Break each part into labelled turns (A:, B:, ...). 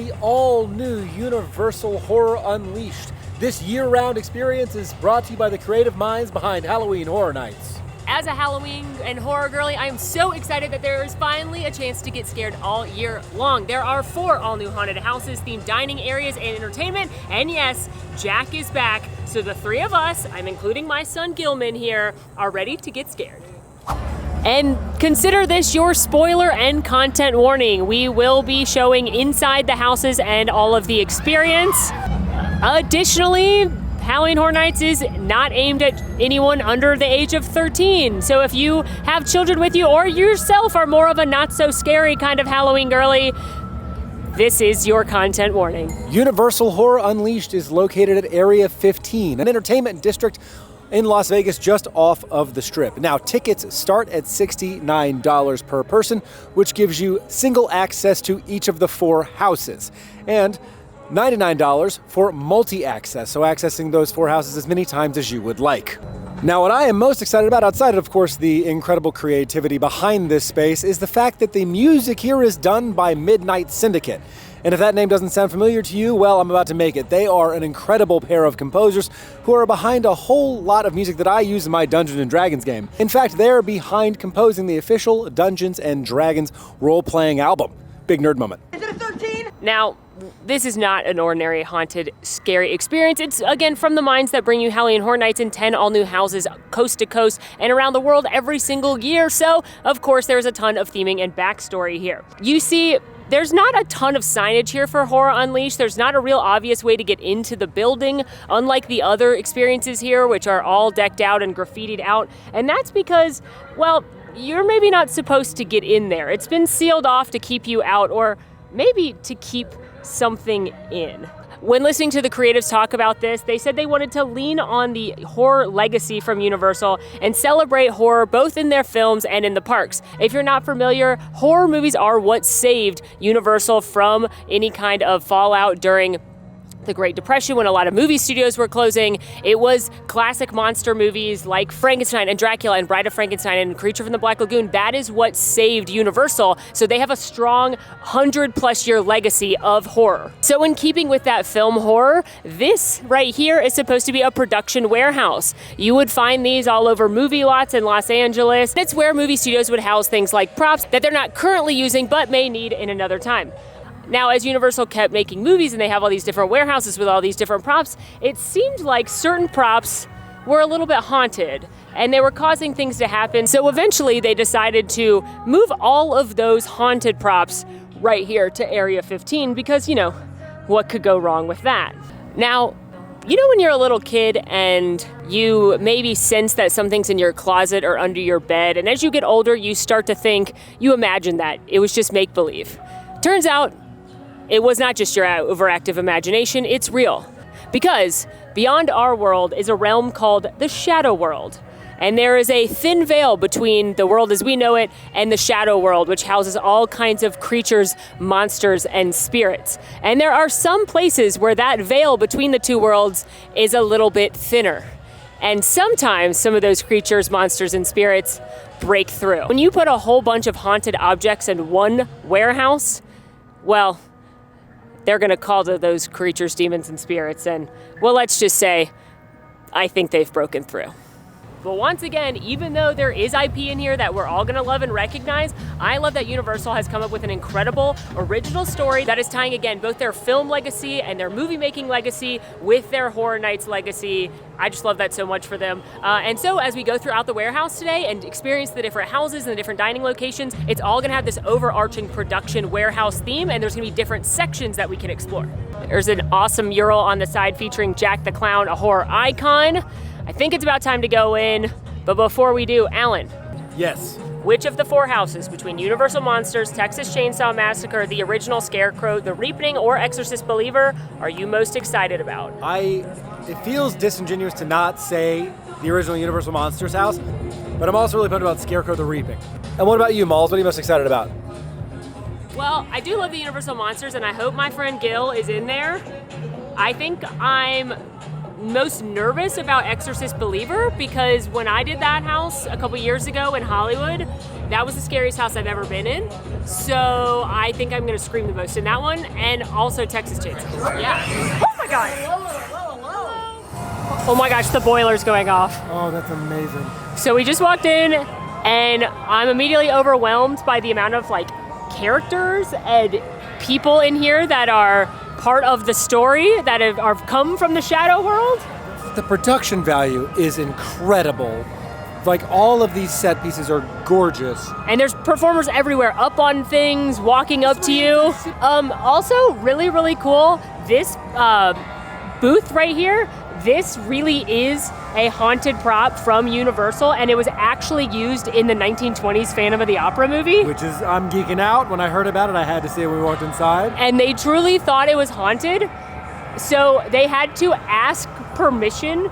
A: the all-new Universal Horror Unleashed. This year-round experience is brought to you by the creative minds behind Halloween Horror Nights.
B: As a Halloween and horror girly, I am so excited that there is finally a chance to get scared all year long. There are 4 all-new haunted houses, themed dining areas, and entertainment. And yes, Jack is back. So the 3 of us, I'm including my son Gilman here, are ready to get scared. And consider this your spoiler and content warning. We will be showing inside the houses and all of the experience. Additionally, Halloween Horror Nights is not aimed at anyone under the age of 13. So if you have children with you or yourself are more of a not so scary kind of Halloween girly, this is your content warning.
A: Universal Horror Unleashed is located at Area 15, an entertainment district in Las Vegas just off of the Strip. Now, tickets start at $69 per person, which gives you single access to each of the 4 houses. And $99 for multi-access, so accessing those 4 houses as many times as you would like. Now, what I am most excited about, outside of course the incredible creativity behind this space, is the fact that the music here is done by Midnight Syndicate. And if that name doesn't sound familiar to you, well, I'm about to make it. They are an incredible pair of composers who are behind a whole lot of music that I use in my Dungeons & Dragons game. In fact, they're behind composing the official Dungeons & Dragons role-playing album. Big nerd moment.
C: Is it a 13?
B: Now, this is not an ordinary haunted, scary experience. It's, again, from the minds that bring you Halloween Horror Nights in 10 all-new houses coast to coast and around the world every single year. So, of course, there's a ton of theming and backstory here. You see, there's not a ton of signage here for Horror Unleashed. There's not a real obvious way to get into the building, unlike the other experiences here, which are all decked out and graffitied out. And that's because, well, you're maybe not supposed to get in there. It's been sealed off to keep you out, or maybe to keep something in. When listening to the creatives talk about this, they said they wanted to lean on the horror legacy from Universal and celebrate horror both in their films and in the parks. If you're not familiar, horror movies are what saved Universal from any kind of fallout during the Great Depression, when a lot of movie studios were closing. It was classic monster movies like Frankenstein and Dracula and Bride of Frankenstein and Creature from the Black Lagoon. That is what saved Universal. So they have a strong 100+ year legacy of horror. So in keeping with that film horror, this right here is supposed to be a production warehouse. You would find these all over movie lots in Los Angeles. It's where movie studios would house things like props that they're not currently using but may need in another time. Now, as Universal kept making movies and they have all these different warehouses with all these different props, it seemed like certain props were a little bit haunted and they were causing things to happen. So eventually they decided to move all of those haunted props right here to Area 15 because, you know, what could go wrong with that? Now, you know when you're a little kid and you maybe sense that something's in your closet or under your bed, and as you get older, you start to think, you imagine that it was just make-believe. Turns out, it was not just your overactive imagination, it's real. Because beyond our world is a realm called the Shadow World. And there is a thin veil between the world as we know it and the Shadow World, which houses all kinds of creatures, monsters, and spirits. And there are some places where that veil between the 2 worlds is a little bit thinner. And sometimes some of those creatures, monsters, and spirits break through. When you put a whole bunch of haunted objects in one warehouse, well, they're going to call to those creatures demons and spirits, and, well, let's just say, I think they've broken through. But once again, even though there is IP in here that we're all gonna love and recognize, I love that Universal has come up with an incredible original story that is tying, again, both their film legacy and their movie making legacy with their Horror Nights legacy. I just love that so much for them. And so as we go throughout the warehouse today and experience the different houses and the different dining locations, it's all gonna have this overarching production warehouse theme, and there's gonna be different sections that we can explore. There's an awesome mural on the side featuring Jack the Clown, a horror icon. I think it's about time to go in, but before we do, Alan.
A: Yes.
B: Which of the 4 houses between Universal Monsters, Texas Chainsaw Massacre, the original Scarecrow, The Reaping, or Exorcist Believer are you most excited about?
A: It feels disingenuous to not say the original Universal Monsters house, but I'm also really pumped about Scarecrow The Reaping. And what about you, Malls? What are you most excited about?
B: Well, I do love the Universal Monsters, and I hope my friend Gil is in there. I think I'm most nervous about Exorcist Believer because when I did that house a couple years ago in Hollywood, That was the scariest house I've ever been in. So I think I'm gonna scream the most in that one, and also Texas Chainsaw. Yeah. Oh my god. Oh my gosh, the boiler's going off.
A: Oh, that's amazing.
B: So we just walked in, and I'm immediately overwhelmed by the amount of like characters and people in here that are part of the story that are come from the shadow world.
A: The production value is incredible. Like, all of these set pieces are gorgeous.
B: And there's performers everywhere, up on things, walking up to you. Also, really, really cool, this booth right here, this really is a haunted prop from Universal, and it was actually used in the 1920s Phantom of the Opera movie.
A: Which is, I'm geeking out. When I heard about it, I had to see it when we walked inside.
B: And they truly thought it was haunted, so they had to ask permission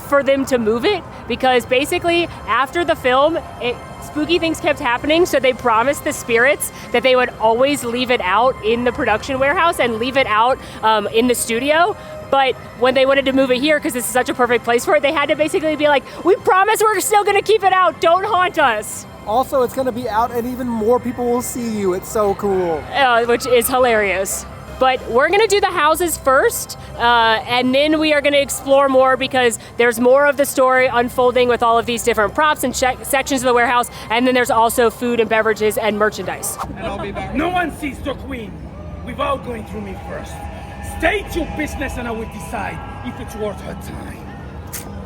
B: for them to move it, because basically after the film, spooky things kept happening, so they promised the spirits that they would always leave it out in the production warehouse and leave it out in the studio. But when they wanted to move it here, because this is such a perfect place for it, they had to basically be like, we promise we're still gonna keep it out, don't haunt us.
A: Also, it's gonna be out and even more people will see you. It's so cool.
B: Which is hilarious. But we're gonna do the houses first, and then we are gonna explore more, because there's more of the story unfolding with all of these different props and sections of the warehouse, and then there's also food and beverages and merchandise.
C: And I'll be back. No one sees the queen without going through me first. State your business and I will decide if it's worth her time.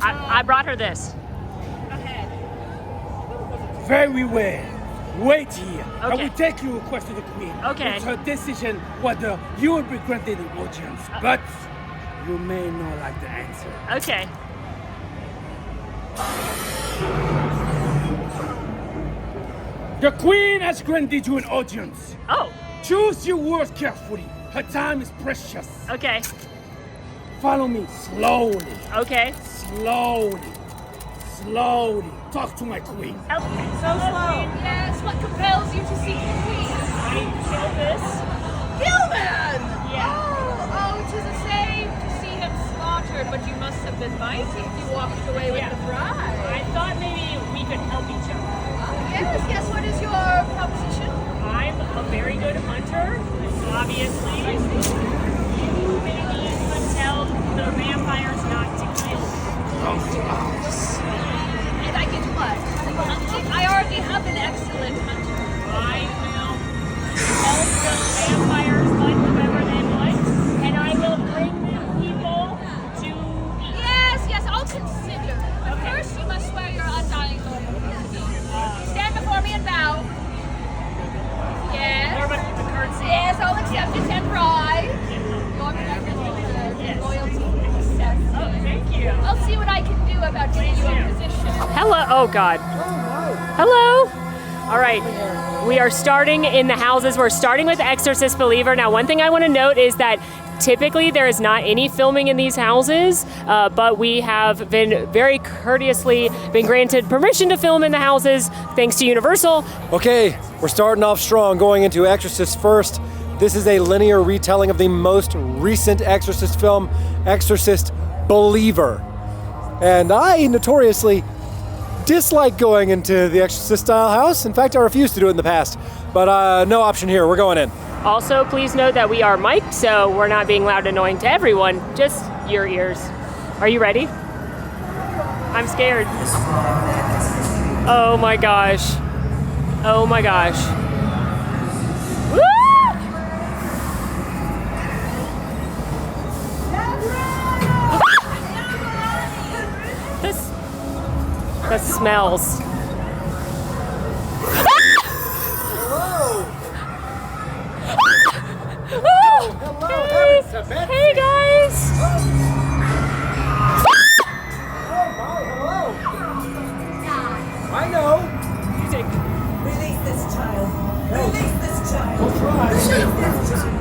B: I brought her this.
C: Very well. Wait here. I
B: Okay.
C: will take your request to the queen.
B: Okay.
C: It's her decision whether you will be granted an audience, but you may not like the answer.
B: Okay.
C: The queen has granted you an audience.
B: Oh,
C: Choose your words carefully. Her time is precious.
B: okay.
C: Follow me slowly.
B: Okay.
C: Slowly. Slowly. Talk to my queen.
B: So slow.
D: Yes, what compels you to seek the queen?
B: I kill this.
D: Gilman!
B: Yeah.
D: Oh, 'tis a shame to see him slaughtered, but you must have been mighty if you walked away with the bride.
B: I thought maybe we could help each other.
D: Yes, what is your proposition?
B: I'm a very good hunter, obviously. You maybe could tell the vampires not to kill.
D: And I get what? Hunting? I already have an excellent hunter.
B: I will help the vampires hunt whoever they want, and I will bring them people to eat.
D: Yes, I'll consider. But first you must swear your undying loyalty. Stand before me and bow. Yes.
B: More of a curtsy.
D: Yes, I'll accept it and rise. Your commitment
B: Yes.
D: loyalty and acceptance.
B: Oh, thank you.
D: I'll see what I can do about getting you a position.
B: Hello. Oh, God. Hello. All right. We are starting in the houses. We're starting with Exorcist Believer. Now, one thing I want to note is that typically there is not any filming in these houses, but we have been very courteously been granted permission to film in the houses thanks to Universal.
A: Okay, we're starting off strong, going into Exorcist first. This is a linear retelling of the most recent Exorcist film, Exorcist Believer. And I notoriously dislike going into the Exorcist style house. In fact, I refused to do it in the past, but no option here, we're going in.
B: Also, please note that we are mic'd, so we're not being loud and annoying to everyone, just your ears. Are you ready? I'm scared. Oh my gosh. Oh my gosh. Woo! The smells. Hey guys!
A: I know.
B: Music.
E: Release this child. Release this child. Release this child.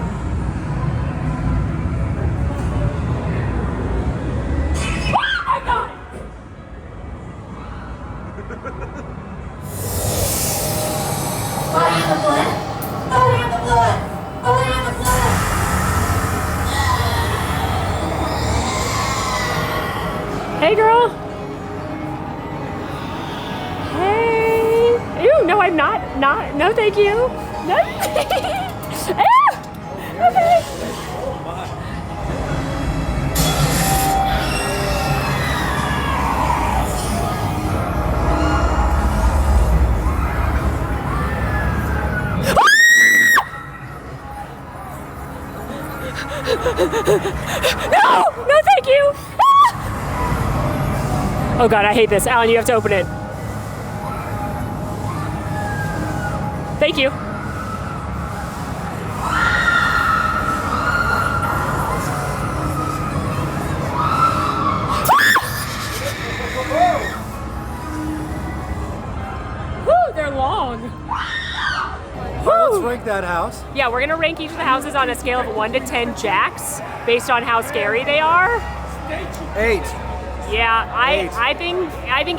E: Body in the blood. Body in the blood. Body in the blood.
B: Hey girl. Hey. Ew, no I'm not. Not, no thank you. No. Ah, okay. No, thank you. Ah! Oh God, I hate this. Alan, you have to open it. Thank you. Woo, they're long.
A: Let's rank that house.
B: Yeah, we're gonna rank each of the houses on a scale of 1 to 10 jacks based on how scary they are.
A: 8.
B: Yeah, I think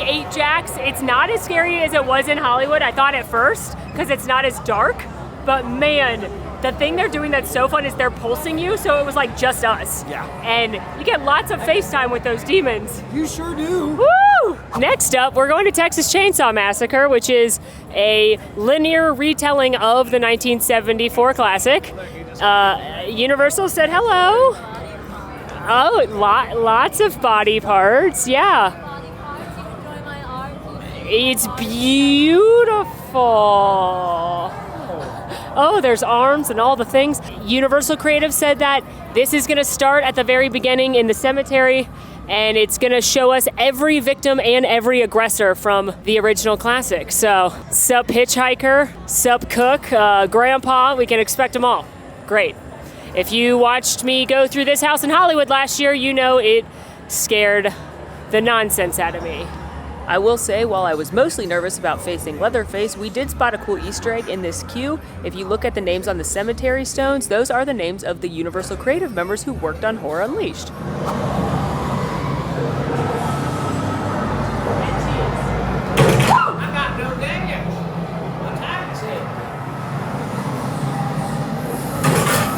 B: 8 jacks. It's not as scary as it was in Hollywood. I thought at first because it's not as dark. But man, the thing they're doing that's so fun is they're pulsing you, so it was like just us.
A: Yeah.
B: And you get lots of FaceTime with those demons.
A: You sure do.
B: Woo! Next up, we're going to Texas Chainsaw Massacre, which is a linear retelling of the 1974 classic. Universal said hello. Oh, lots of body parts, yeah. It's beautiful. Oh, there's arms and all the things. Universal Creative said that this is gonna start at the very beginning in the cemetery, and it's gonna show us every victim and every aggressor from the original classic. So, sup hitchhiker, sup cook, grandpa, we can expect them all. Great. If you watched me go through this house in Hollywood last year, you know it scared the nonsense out of me. I will say, while I was mostly nervous about facing Leatherface, we did spot a cool Easter egg in this queue. If you look at the names on the cemetery stones, those are the names of the Universal Creative members who worked on Horror Unleashed.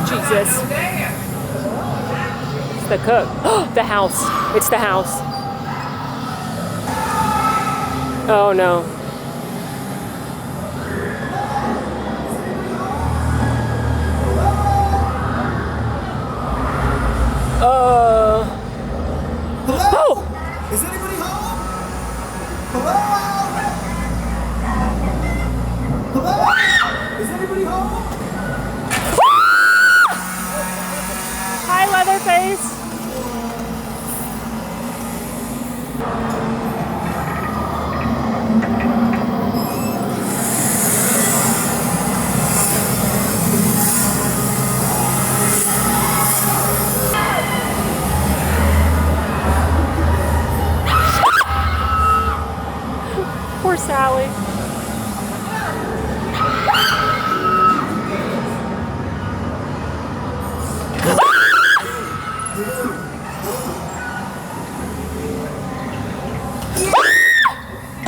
B: Jesus. It's the cook. The house. It's the house. Oh no. Oh!
F: Is anybody home? Hello? Hello? Is anybody home?
B: Hi, Leatherface. Poor Sally.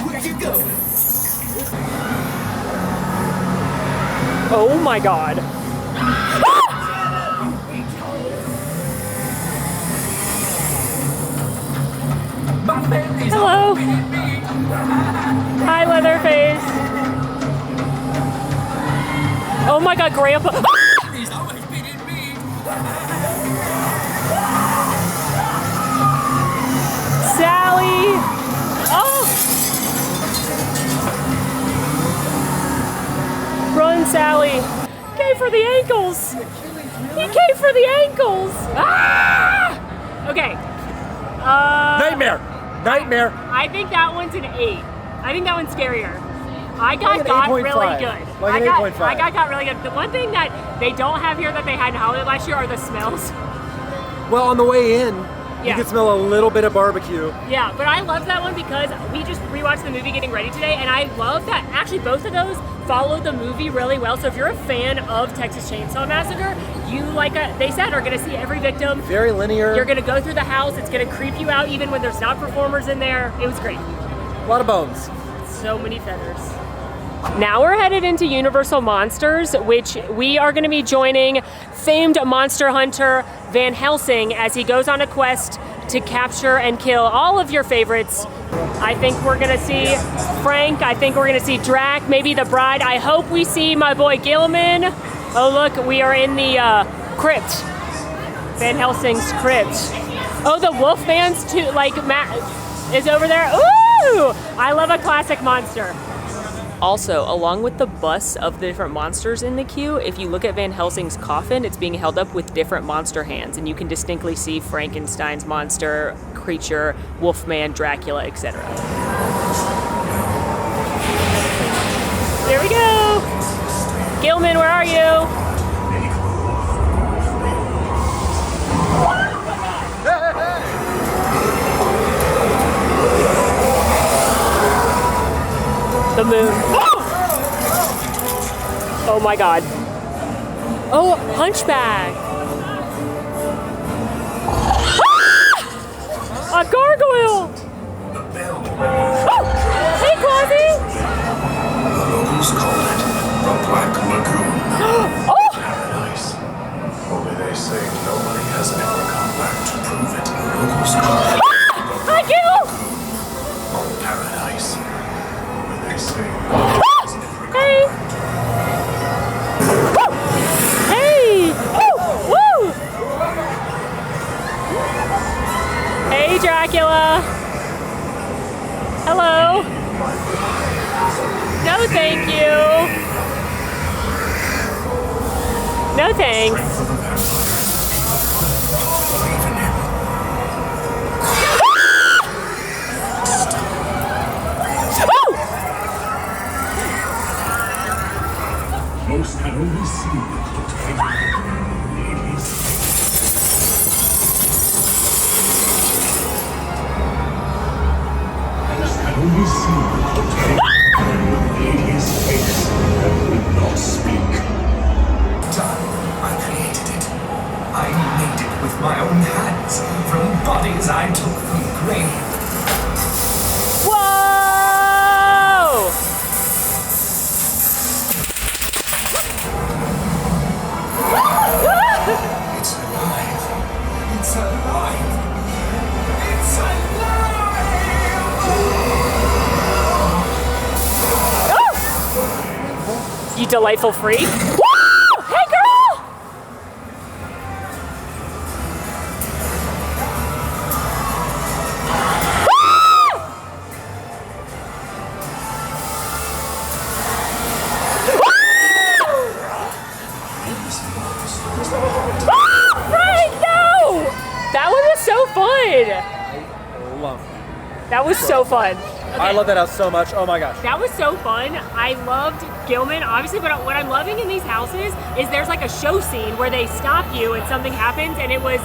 F: Where you going?
B: Oh my God. Hello. Hi, Leatherface. Oh my God, Grandpa.
F: He's always beating me.
B: Sally. Oh. Run, Sally. Came for the ankles. He came for the ankles. Ah! Okay.
A: Nightmare.
B: I think that one's an 8. I think that one's scarier. I got really good.
A: Like an 8.5.
B: I got really good. The one thing that they don't have here that they had in Hollywood last year are the smells.
A: Well, on the way in,
B: Yeah.
A: you can smell a little bit of barbecue.
B: Yeah, but I love that one because we just rewatched the movie getting ready today, and I love that actually both of those follow the movie really well. So if you're a fan of Texas Chainsaw Massacre, you, they said, are gonna see every victim.
A: Very linear.
B: You're gonna go through the house, it's gonna creep you out even when there's not performers in there. It was great.
A: A lot of bones.
B: So many feathers. Now we're headed into Universal Monsters, which we are gonna be joining famed monster hunter Van Helsing as he goes on a quest to capture and kill all of your favorites I think we're gonna see Frank. I think we're gonna see Drac, maybe the bride. I hope we see my boy Gilman. Oh look, we are in the crypt. Van Helsing's crypt. Oh, the Wolfman's too, like, Matt is over there. Ooh! I love a classic monster. Also, along with the busts of the different monsters in the queue, if you look at Van Helsing's coffin, it's being held up with different monster hands, and you can distinctly see Frankenstein's monster, creature, Wolfman, Dracula, etc. Here we go! Gilman, where are you? The moon. Oh my god. Oh, Hunchback. A gargoyle. Oh, hey, Quasi.
G: Locals call it the Black Lagoon.
B: Oh.
G: Paradise. Only they say nobody has ever come back to prove it. Locals call it
B: Hi, Gil.
G: Paradise. Only they say
B: Hey. Woo. Hey. Woo. Woo. Hey, Dracula. Hello. No, thank you. No, thanks.
G: most had only seen the ladies. Most had only seen the lady's face and would not speak.
F: Done. I created it. I made it with my own hands from bodies I took from the grave.
B: Whoa!
F: It's alive. It's alive. It's alive.
B: You delightful freak. Whoa! Hey, girl! Frank, no! That one was so fun.
A: Love it.
B: That was so fun.
A: I love that house so much. Oh my gosh.
B: That was so fun. I loved Gilman, obviously, but what I'm loving in these houses is there's like a show scene where they stop you and something happens, and it was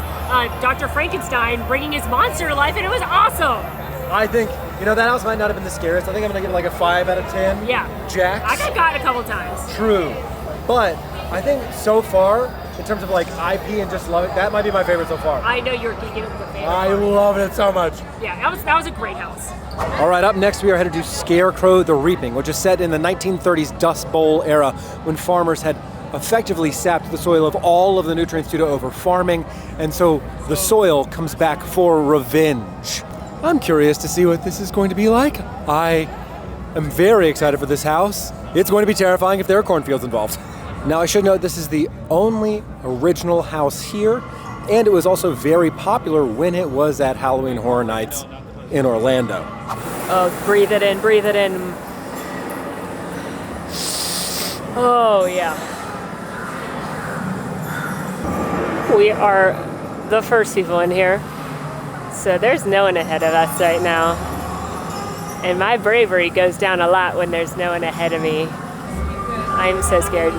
B: Dr. Frankenstein bringing his monster to life, and it was awesome.
A: I think, you know, that house might not have been the scariest. I think I'm gonna give it like a 5 out of 10.
B: Yeah.
A: Jax.
B: I got a couple times.
A: True. But I think so far, in terms of like IP and just love it, that might be my favorite so far.
B: I know you're geeking with the fan.
A: I love it so much.
B: Yeah, that was a great house.
A: All right, up next we are headed to Scarecrow The Reaping, which is set in the 1930s Dust Bowl era when farmers had effectively sapped the soil of all of the nutrients due to over-farming, and so the soil comes back for revenge. I'm curious to see what this is going to be like. I am very excited for this house. It's going to be terrifying if there are cornfields involved. Now, I should note this is the only original house here, and it was also very popular when it was at Halloween Horror Nights in Orlando.
B: Oh, breathe it in, breathe it in. Oh, yeah. We are the first people in here, so there's no one ahead of us right now. And my bravery goes down a lot when there's no one ahead of me. I'm so scared.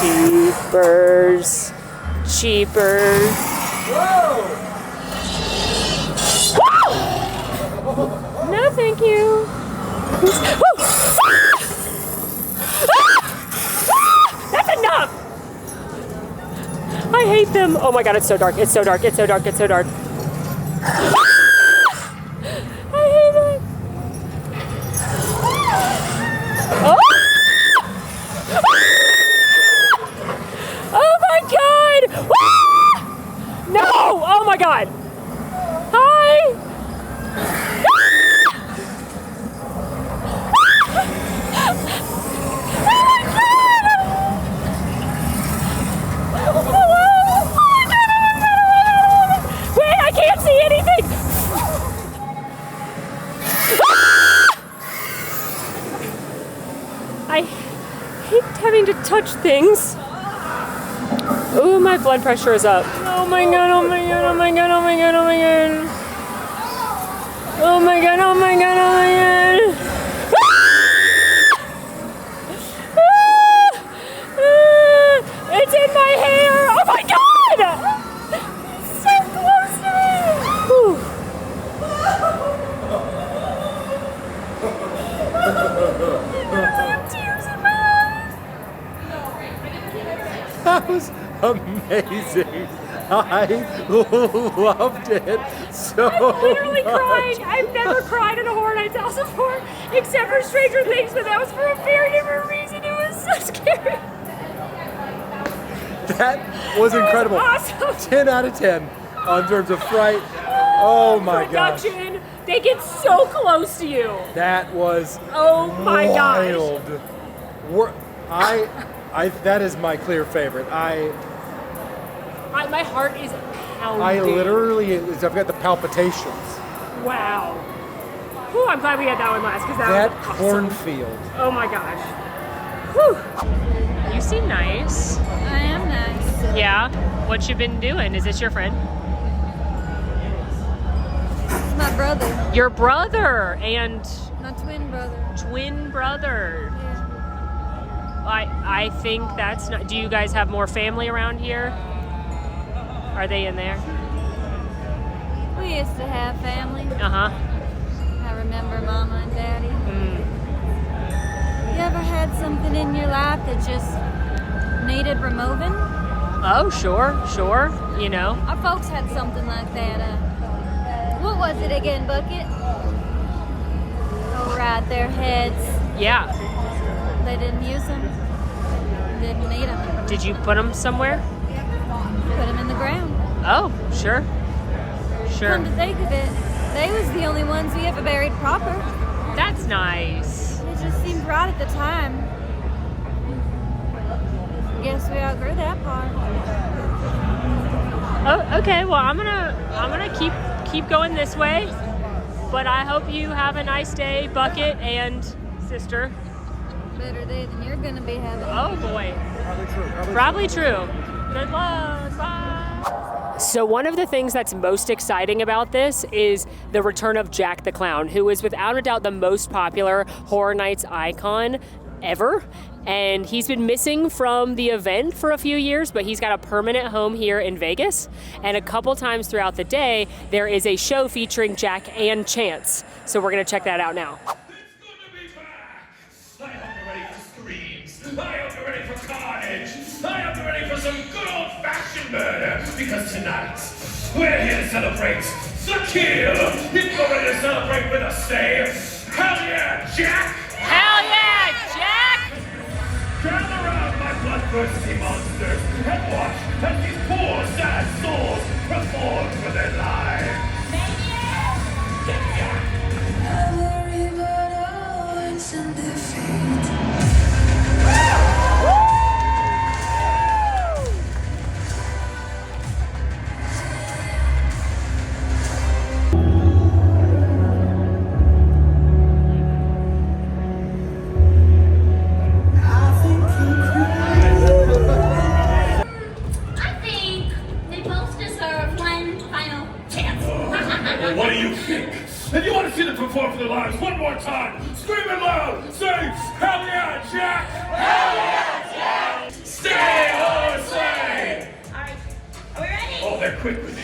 B: Cheapers. Cheapers. Whoa! No, thank you. That's enough! I hate them. Oh my god, it's so dark. It's so dark. It's so dark. It's so dark. I hate it. Oh! Oh my god! No! Oh my god! things. Ooh, my blood pressure is up. Oh my god, oh my god, oh my god, oh my god, oh my god. Oh my god, oh my god, oh my god. It's in my hair! Oh my god! It's so close to me! Whew. I have tears in my eyes!
A: That was amazing. I loved it so
B: I'm literally
A: much.
B: crying. I've never cried in a Horror Nights house before, except for Stranger Things, but that was for a very different reason. It was so scary.
A: That was incredible.
B: Awesome.
A: 10 out of 10 on terms of fright. Oh my gosh.
B: Production. They get so close to you.
A: That was
B: Oh my gosh.
A: wild. That is my clear favorite.
B: My heart is pounding.
A: I've got the palpitations.
B: Wow. Whew, I'm glad we had that one last because
A: That
B: was awesome.
A: cornfield.
B: Oh my gosh. Whew. You seem nice.
H: I am nice.
B: Yeah. What you been doing? Is this your friend?
H: It's my brother.
B: Your brother and
H: My twin brother.
B: twin brother.
H: Yeah.
B: I think that's not. Do you guys have more family around here? Are they in there?
H: We used to have family.
B: Uh-huh.
H: I remember Mama and Daddy. You ever had something in your life that just needed removing?
B: Oh, sure. You know.
H: Our folks had something like that. What was it again, Bucket? Oh, right, their heads.
B: Yeah.
H: They didn't use them. Didn't need them.
B: Did you put them somewhere?
H: Put them in the ground.
B: Oh, sure.
H: Come to think of it, they was the only ones we ever buried proper.
B: That's nice.
H: It just seemed right at the time. Guess we outgrew that part.
B: Oh, okay. Well, I'm gonna keep going this way. But I hope you have a nice day, Bucket and sister.
H: Better day than you're gonna be having.
B: Oh boy. Probably true. Good luck. Bye. So one of the things that's most exciting about this is the return of Jack the Clown, who is without a doubt the most popular Horror Nights icon ever. And he's been missing from the event for a few years, but he's got a permanent home here in Vegas. And a couple times throughout the day, there is a show featuring Jack and Chance. So we're gonna check that out now.
G: I hope you're ready for screams. I hope you're ready for carnage. I hope you're ready for some good old-fashioned murder. Because tonight, we're here to celebrate the kill. If you're ready to celebrate with us, say, hell yeah, Jack!
B: Hell yeah, Jack!
G: Gather around, my bloodthirsty monsters, and watch as these poor, sad souls perform for their lives.
E: I think they both deserve one final chance.
G: Well, what do you think? If you want to see them perform for their lives one more time, scream it loud! Say, hell yeah, Jack! Hell yeah, Jack! Stay or slay!
E: Alright, are we ready?
G: Oh, they're quick with it.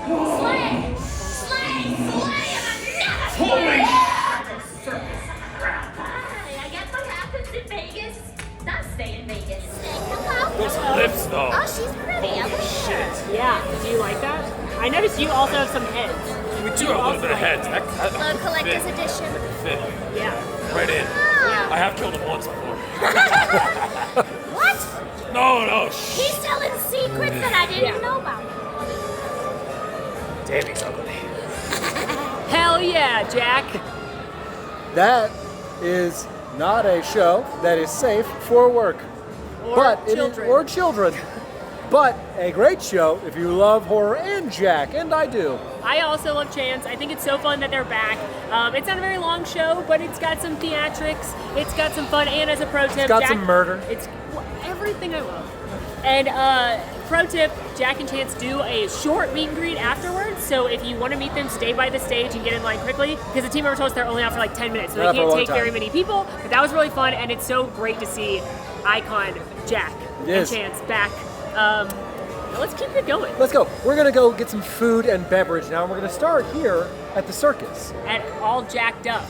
E: Slay! Slay! Slay! And another
G: Holy
E: Hi, I guess what happens in Vegas does stay in Vegas. Hello?
G: Those lips, though.
E: Oh, she's pretty. I like
G: Shit.
B: Yeah, do you like that? I noticed you also have some heads.
G: We do have a little bit of heads. That
E: the collector's edition.
G: fit
B: Yeah.
G: right in.
E: Ah.
G: I have killed him once before.
E: What?
G: No.
E: He's telling secrets that I didn't even know about.
G: Damn, he's ugly.
B: Hell yeah, Jack.
A: That is not a show that is safe for work.
B: Or children.
A: Or children. But a great show if you love horror and Jack, and I do.
B: I also love Chance. I think it's so fun that they're back. It's not a very long show, but it's got some theatrics. It's got some fun, and as a pro tip,
A: got
B: Jack,
A: some murder.
B: It's everything I love. And pro tip, Jack and Chance do a short meet and greet afterwards, so if you want to meet them, stay by the stage and get in line quickly, because the team member told us they're only out for like 10 minutes, so they can't take very many people, but that was really fun, and it's so great to see icon Jack and Chance back. Let's keep it going.
A: Let's go. We're gonna go get some food and beverage now, and we're gonna start here at the circus.
B: At All Jacked Up.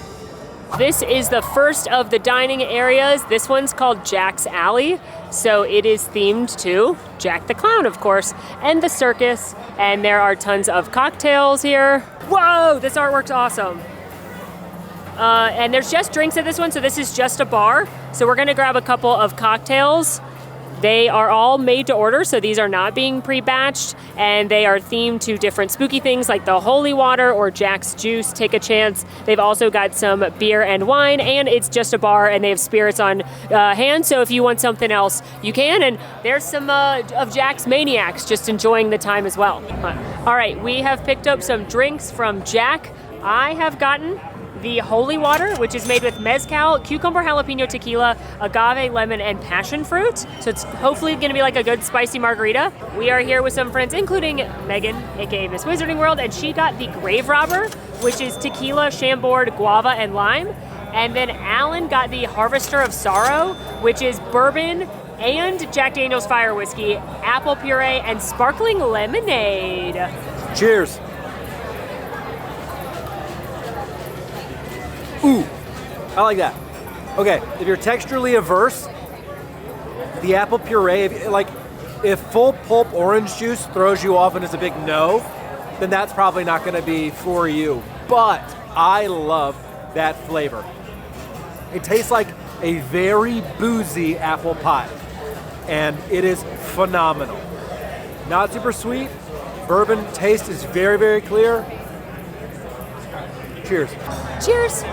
B: This is the first of the dining areas. This one's called Jack's Alley. So it is themed to Jack the Clown, of course, and the circus. And there are tons of cocktails here. Whoa, this artwork's awesome. And there's just drinks at this one, so this is just a bar. So we're gonna grab a couple of cocktails. They are all made to order, so these are not being pre-batched, and they are themed to different spooky things like the holy water or Jack's juice, take a chance. They've also got some beer and wine, and it's just a bar, and they have spirits on hand, so if you want something else, you can. And there's some of Jack's maniacs just enjoying the time as well. All right, we have picked up some drinks from Jack. I have gotten the holy water, which is made with mezcal, cucumber jalapeno tequila, agave, lemon, and passion fruit. So it's hopefully going to be like a good spicy margarita. We are here with some friends, including Megan, aka Miss Wizarding World, and she got the Grave Robber, which is tequila, chambord, guava, and lime. And then Alan got the Harvester of Sorrow, which is bourbon and Jack Daniel's Fire Whiskey, apple puree, and sparkling lemonade.
A: Cheers. Ooh, I like that. Okay, if you're texturally averse, the apple puree, if full pulp orange juice throws you off and is a big no, then that's probably not gonna be for you. But I love that flavor. It tastes like a very boozy apple pie, and it is phenomenal. Not super sweet. Bourbon taste is very, very clear. Cheers.
B: Cheers.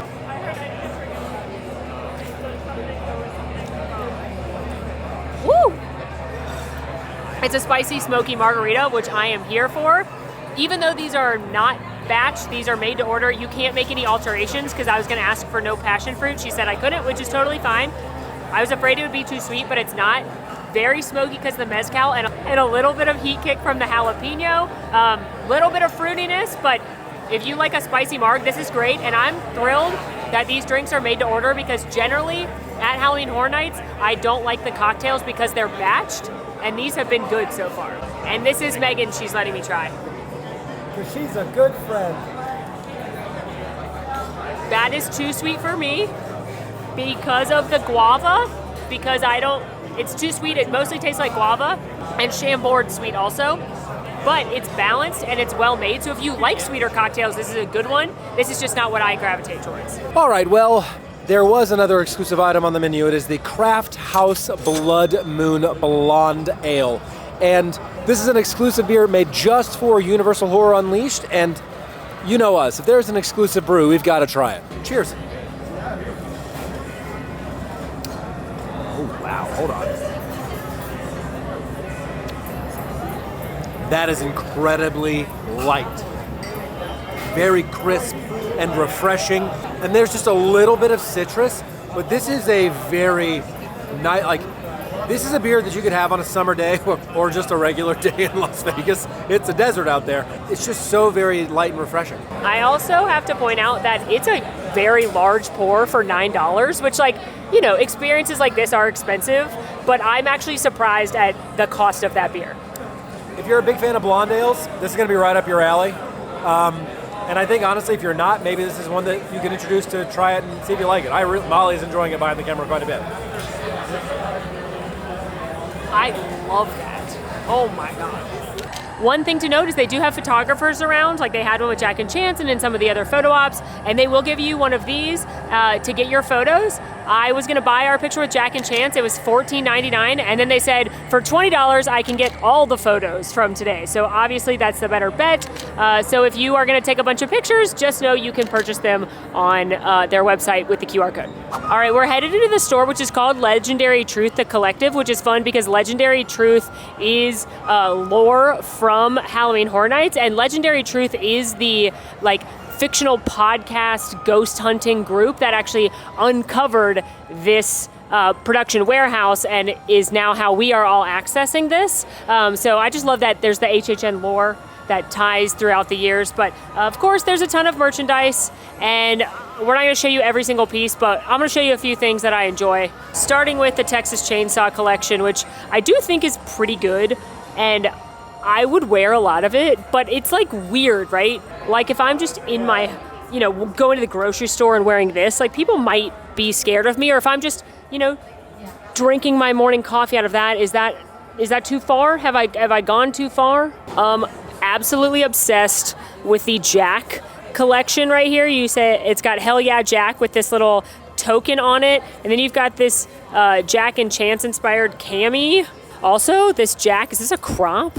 B: Woo! It's a spicy, smoky margarita, which I am here for. Even though these are not batched, these are made to order, you can't make any alterations, because I was going to ask for no passion fruit. She said I couldn't, which is totally fine. I was afraid it would be too sweet, but it's not. Very smoky because of the mezcal, and a little bit of heat kick from the jalapeno. Little bit of fruitiness, but if you like a spicy marg, this is great. And I'm thrilled that these drinks are made to order, because generally at Halloween Horror Nights, I don't like the cocktails because they're batched, and these have been good so far. And this is Megan, she's letting me try.
A: Because she's a good friend.
B: That is too sweet for me because of the guava, because it's too sweet. It mostly tastes like guava, and chambord sweet also. But it's balanced and it's well made, so if you like sweeter cocktails, this is a good one. This is just not what I gravitate towards.
A: All right, well, there was another exclusive item on the menu. It is the Craft House Blood Moon Blonde Ale. And this is an exclusive beer made just for Universal Horror Unleashed, and you know us. If there's an exclusive brew, we've got to try it. Cheers. Oh, wow, hold on. That is incredibly light. Very crisp and refreshing. And there's just a little bit of citrus, but this is a very nice, this is a beer that you could have on a summer day or just a regular day in Las Vegas. It's a desert out there. It's just so very light and refreshing.
B: I also have to point out that it's a very large pour for $9, which, experiences like this are expensive, but I'm actually surprised at the cost of that beer.
A: If you're a big fan of blonde ales, this is going to be right up your alley. And I think, honestly, if you're not, maybe this is one that you can introduce to try it and see if you like it. Molly's enjoying it behind the camera quite a bit.
B: I love that. Oh my God. One thing to note is they do have photographers around, like they had one with Jack and Chance and in some of the other photo ops, and they will give you one of these to get your photos. I was gonna buy our picture with Jack and Chance. It was $14.99, and then they said for $20 I can get all the photos from today. So obviously that's the better bet. So if you are gonna take a bunch of pictures, just know you can purchase them on their website with the QR code. All right, we're headed into the store, which is called Legendary Truth The Collective, which is fun because Legendary Truth is lore from Halloween Horror Nights, and Legendary Truth is the fictional podcast ghost hunting group that actually uncovered this production warehouse and is now how we are all accessing this. So I just love that there's the HHN lore that ties throughout the years. But of course, there's a ton of merchandise, and we're not going to show you every single piece, but I'm going to show you a few things that I enjoy. Starting with the Texas Chainsaw Collection, which I do think is pretty good, and I would wear a lot of it, but it's like weird, right? Like if I'm just in my, going to the grocery store and wearing this, like people might be scared of me, or if I'm just, drinking my morning coffee out of that, is that too far? Have I gone too far? Absolutely obsessed with the Jack collection right here. You say it's got Hell Yeah Jack with this little token on it, and then you've got this Jack and Chance inspired cami. Also, this Jack, is this a crop?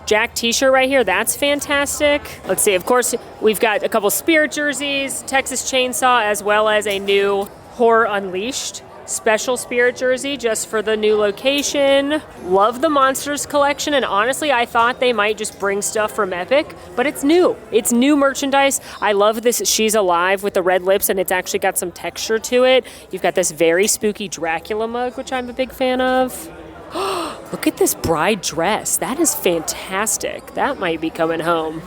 B: Jack t-shirt right here, that's fantastic. Let's see, of course, we've got a couple Spirit jerseys, Texas Chainsaw, as well as a new Horror Unleashed special Spirit jersey just for the new location. Love the Monsters collection, and honestly, I thought they might just bring stuff from Epic, but it's new. It's new merchandise. I love this She's Alive with the red lips, and it's actually got some texture to it. You've got this very spooky Dracula mug, which I'm a big fan of. Look at this bride dress. That is fantastic. That might be coming home.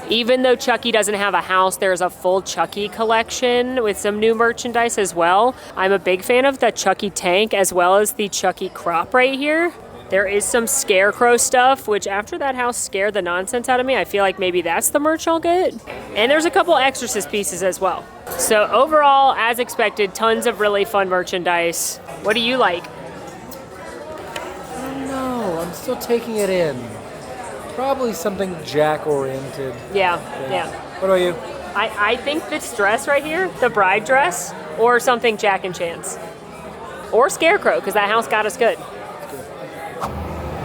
B: Even though Chucky doesn't have a house, there's a full Chucky collection with some new merchandise as well. I'm a big fan of the Chucky tank as well as the Chucky crop right here. There is some Scarecrow stuff, which after that house scared the nonsense out of me, I feel like maybe that's the merch I'll get. And there's a couple Exorcist pieces as well. So overall, as expected, tons of really fun merchandise. What do you like?
A: No, I'm still taking it in. Probably something Jack-oriented.
B: Yeah.
A: What about you?
B: I think this dress right here, the bride dress, or something Jack and Chance. Or Scarecrow, because that house got us good.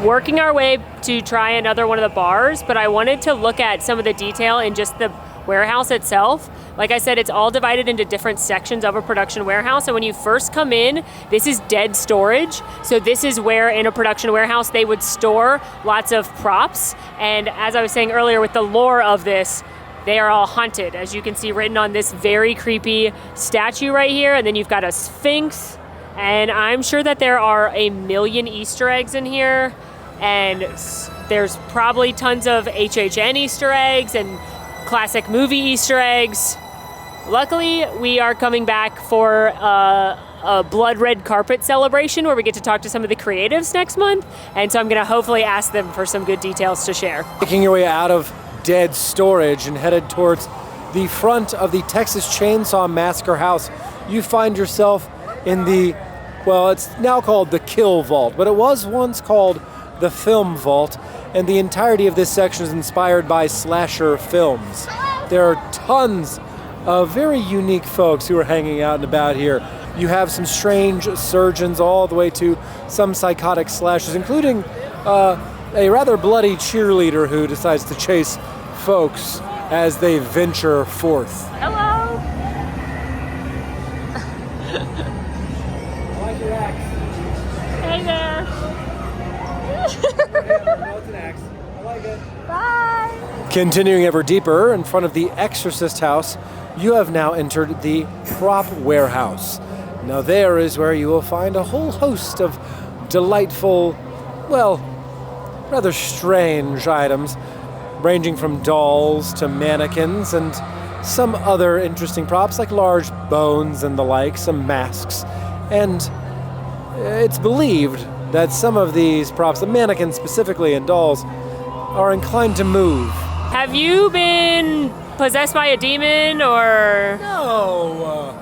B: Working our way to try another one of the bars, but I wanted to look at some of the detail in just the warehouse itself. Like I said, it's all divided into different sections of a production warehouse, and when you first come in, this is dead storage. So this is where in a production warehouse they would store lots of props, and as I was saying earlier with the lore of this, they are all haunted, as you can see written on this very creepy statue right here, and then you've got a sphinx, and I'm sure that there are a million Easter eggs in here, and there's probably tons of HHN Easter eggs and classic movie Easter eggs. Luckily, we are coming back for a blood red carpet celebration where we get to talk to some of the creatives next month, and so I'm going to hopefully ask them for some good details to share.
A: Making your way out of dead storage and headed towards the front of the Texas Chainsaw Massacre house, you find yourself in the, well, it's now called the Kill Vault, but it was once called the Film Vault, and the entirety of this section is inspired by slasher films. There are tons of very unique folks who are hanging out and about here. You have some strange surgeons all the way to some psychotic slashers, including a rather bloody cheerleader who decides to chase folks as they venture forth.
B: Hello!
A: I like your axe.
B: Hey there!
A: It's an axe. I like it.
B: Bye!
A: Continuing ever deeper in front of the Exorcist house, you have now entered the prop warehouse. Now there is where you will find a whole host of delightful, well, rather strange items, ranging from dolls to mannequins and some other interesting props like large bones and the like, some masks. And it's believed that some of these props, the mannequins specifically and dolls, are inclined to move.
B: Have you been possessed by a demon or?
A: No.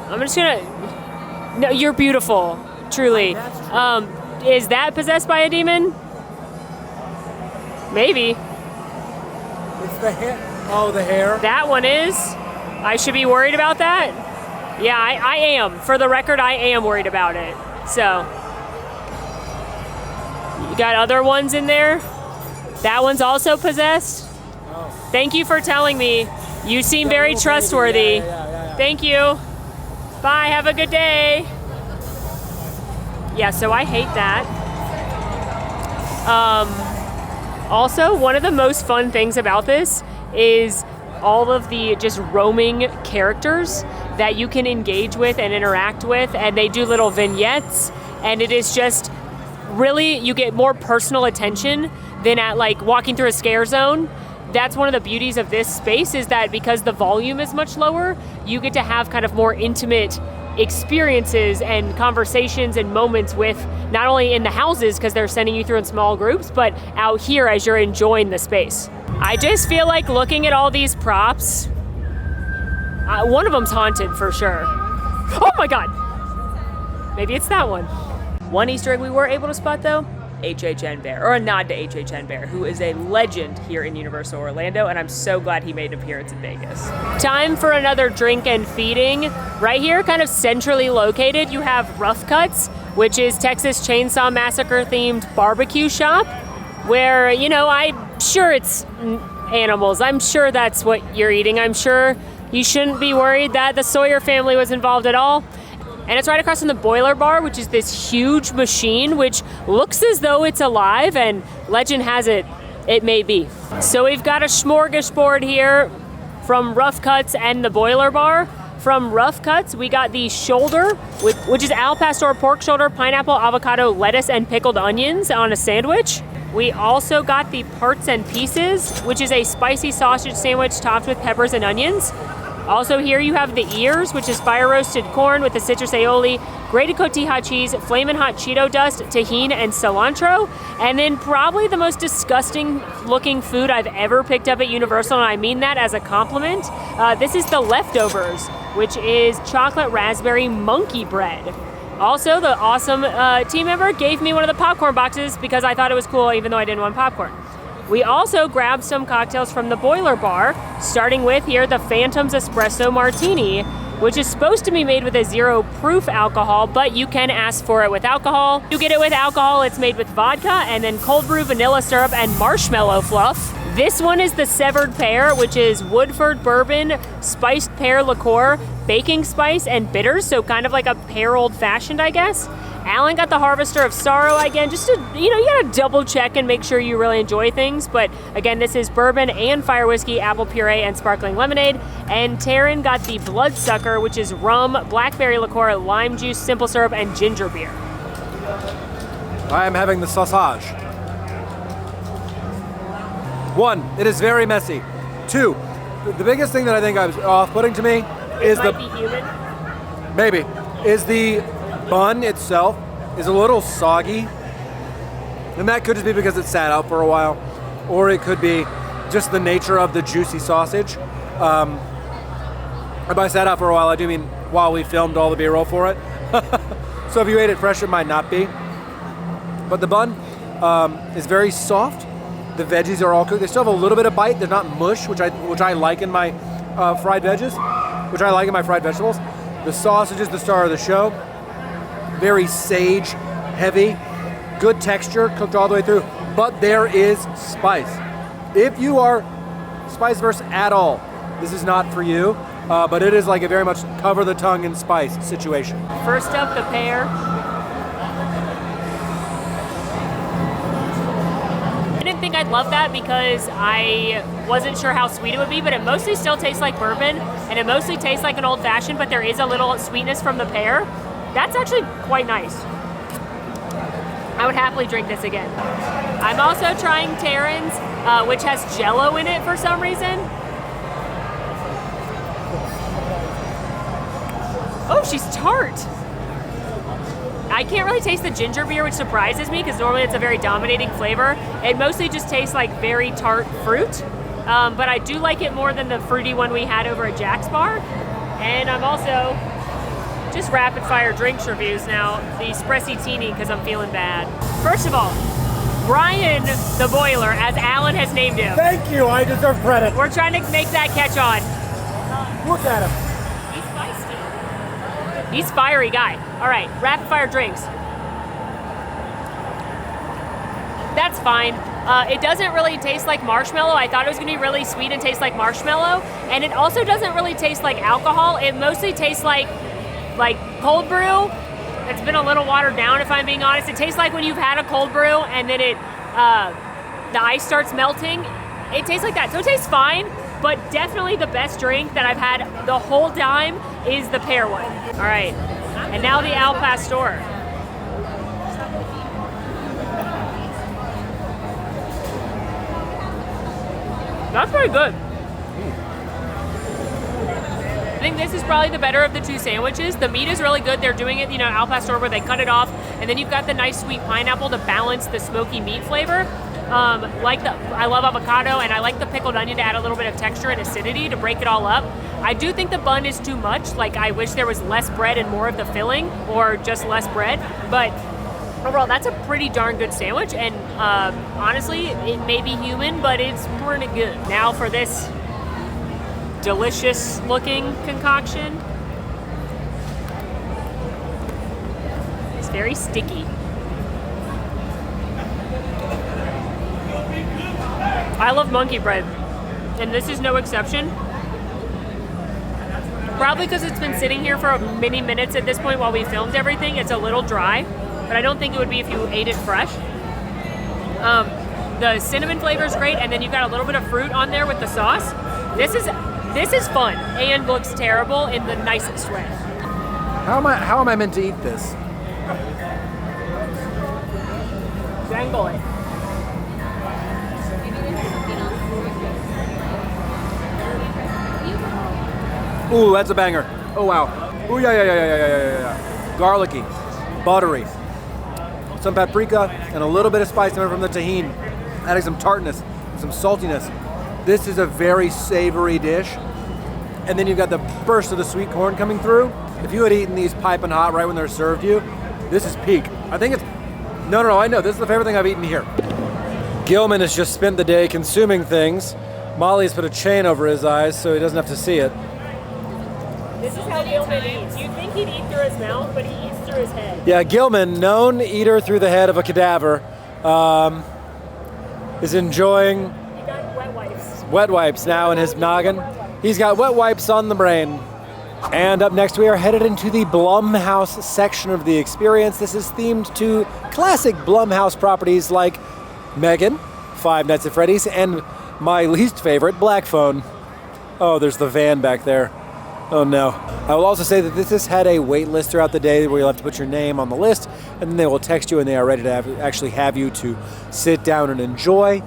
B: I'm just gonna. No, you're beautiful, truly. Is that possessed by a demon? Maybe.
A: It's the hair. Oh, the hair?
B: That one is. I should be worried about that? Yeah, I am. For the record, I am worried about it. So. You got other ones in there? That one's also possessed? Oh. Thank you for telling me. You seem very trustworthy.
A: Yeah.
B: Thank you. Bye, have a good day. Yeah, so I hate that. Also, one of the most fun things about this is all of the just roaming characters. that you can engage with and interact with, and they do little vignettes, and it is just really, you get more personal attention than at like walking through a scare zone. That's one of the beauties of this space, is that because the volume is much lower, you get to have kind of more intimate experiences and conversations and moments with not only in the houses because they're sending you through in small groups, but out here as you're enjoying the space. I just feel like looking at all these props, one of them's haunted for sure. Oh my God! Maybe it's that one. One Easter egg we were able to spot though, HHN Bear, or a nod to HHN Bear, who is a legend here in Universal Orlando, and I'm so glad he made an appearance in Vegas. Time for another drink and feeding. Right here, kind of centrally located, you have Rough Cuts, which is Texas Chainsaw Massacre themed barbecue shop, where, you know, I'm sure it's animals. I'm sure that's what you're eating. I'm sure you shouldn't be worried that the Sawyer family was involved at all. And it's right across from the Boiler Bar, which is this huge machine, which looks as though it's alive, and legend has it, it may be. So we've got a smorgasbord here from Rough Cuts and the Boiler Bar. From Rough Cuts, we got the shoulder, which is al pastor pork shoulder, pineapple, avocado, lettuce, and pickled onions on a sandwich. We also got the Parts and Pieces, which is a spicy sausage sandwich topped with peppers and onions. Also here you have the Ears, which is fire roasted corn with the citrus aioli, grated cotija cheese, flamin' hot Cheeto dust, tahini, and cilantro. And then probably the most disgusting looking food I've ever picked up at Universal, and I mean that as a compliment. This is the Leftovers, which is chocolate raspberry monkey bread. Also, the awesome team member gave me one of the popcorn boxes because I thought it was cool, even though I didn't want popcorn. We also grabbed some cocktails from the Boiler Bar, starting with here the Phantom's Espresso Martini, which is supposed to be made with a 0 proof alcohol, but you can ask for it with alcohol. You get it with alcohol, it's made with vodka, and then cold brew vanilla syrup and marshmallow fluff. This one is the Severed Pear, which is Woodford bourbon, spiced pear liqueur, baking spice, and bitters, so kind of like a pear old-fashioned, I guess. Alan got the Harvester of Sorrow again, just to, you know, you gotta double check and make sure you really enjoy things. But again, this is bourbon and fire whiskey, apple puree, and sparkling lemonade. And Taryn got the Bloodsucker, which is rum, blackberry liqueur, lime juice, simple syrup, and ginger beer.
A: I am having the sausage. 1, it is very messy. 2, the biggest thing that I think is off-putting to me is
B: Might be human.
A: maybe, is the bun itself is a little soggy, and that could just be because it sat out for a while, or it could be just the nature of the juicy sausage. And by sat out for a while, I do mean while we filmed all the B-roll for it. So if you ate it fresh, it might not be. But the bun is very soft. The veggies are all cooked. They still have a little bit of bite. They're not mush, which I like in my fried veggies, which I like in my fried vegetables. The sausage is the star of the show. Very sage, heavy, good texture, cooked all the way through, but there is spice. If you are spice verse at all, this is not for you, but it is like a very much cover the tongue in spice situation.
B: First up, the pear. I didn't think I'd love that because I wasn't sure how sweet it would be, but it mostly still tastes like bourbon, and it mostly tastes like an old fashioned, but there is a little sweetness from the pear. That's actually quite nice. I would happily drink this again. I'm also trying Taryn's, which has Jell-O in it for some reason. Oh, she's tart. I can't really taste the ginger beer, which surprises me because normally it's a very dominating flavor. It mostly just tastes like very tart fruit, but I do like it more than the fruity one we had over at Jack's Bar. And I'm also just rapid fire drinks reviews now. The Espressitini because I'm feeling bad. First of all, Brian the Boiler, as Alan has named him.
A: Thank you, I deserve credit.
B: We're trying to make that catch on.
A: Look at him.
B: He's feisty. He's a fiery guy. All right, rapid fire drinks. That's fine. It doesn't really taste like marshmallow. I thought it was gonna be really sweet and taste like marshmallow. And it also doesn't really taste like alcohol. It mostly tastes like cold brew. It's been a little watered down, if I'm being honest. It tastes like when you've had a cold brew and then the ice starts melting. It tastes like that. So it tastes fine. but definitely the best drink that I've had the whole time is the pear one. All right, and now the Al Pastor. That's pretty good. I think this is probably the better of the two sandwiches. The meat is really good. They're doing it, Al Pastor, where they cut it off, and then you've got the nice sweet pineapple to balance the smoky meat flavor. I love avocado, and I like the pickled onion to add a little bit of texture and acidity to break it all up. I do think the bun is too much. Like, I wish there was less bread and more of the filling, or just less bread. But overall, that's a pretty darn good sandwich, and honestly, it may be human, but it's pretty good. Now for this delicious looking concoction. It's very sticky. I love monkey bread, and this is no exception. Probably because it's been sitting here for many minutes at this point while we filmed everything. It's a little dry, but I don't think it would be if you ate it fresh. The cinnamon flavor is great, and then you've got a little bit of fruit on there with the sauce. This is fun and looks terrible in the nicest way.
A: How am I meant to eat this?
B: Dangle it.
A: Ooh, that's a banger. Oh wow. Ooh, yeah. Garlicky, buttery, some paprika, and a little bit of spice coming from the tahini, adding some tartness, some saltiness. This is a very savory dish. And then you've got the burst of the sweet corn coming through. If you had eaten these piping hot right when they're served you, this is peak. I think it's, no, I know. This is the favorite thing I've eaten here. Gilman has just spent the day consuming things. Molly's put a chain over his eyes so he doesn't have to see it.
B: This is how Gilman eats. You'd think he'd eat through his mouth, but he eats through his head.
A: Yeah, Gilman, known eater through the head of a cadaver, is enjoying
B: He got wet wipes.
A: wet wipes now in his noggin. He's got wet wipes on the brain. And up next, we are headed into the Blumhouse section of the experience. This is themed to classic Blumhouse properties like Megan, Five Nights at Freddy's, and my least favorite, Black Phone. Oh, there's the van back there. Oh no. I will also say that this has had a wait list throughout the day where you'll have to put your name on the list, and then they will text you and they are ready to actually have you to sit down and enjoy.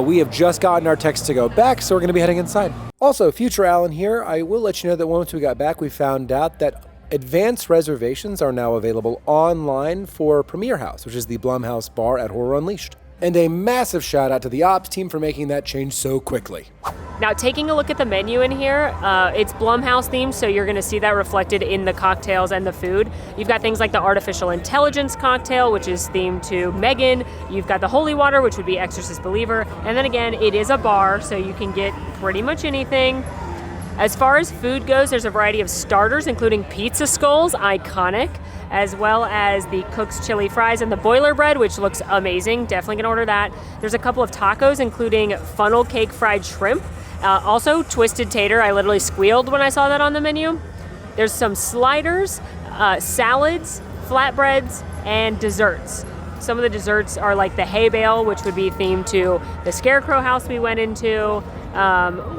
A: We have just gotten our text to go back, so we're going to be heading inside. Also, future Alan here, I will let you know that once we got back, we found out that advance reservations are now available online for Premiere House, which is the Blumhouse Bar at Horror Unleashed. And a massive shout out to the ops team for making that change so quickly.
B: Now, taking a look at the menu in here, it's Blumhouse themed, so you're going to see that reflected in the cocktails and the food. You've got things like the Artificial Intelligence cocktail, which is themed to Megan. You've got the Holy Water, which would be Exorcist Believer. And then again, it is a bar, so you can get pretty much anything. As far as food goes, there's a variety of starters, including pizza skulls, iconic, as well as the Cook's chili fries and the boiler bread, which looks amazing. Definitely gonna order that. There's a couple of tacos, including funnel cake fried shrimp. Also, twisted tater. I literally squealed when I saw that on the menu. There's some sliders, salads, flatbreads, and desserts. Some of the desserts are like the hay bale, which would be themed to the Scarecrow house we went into,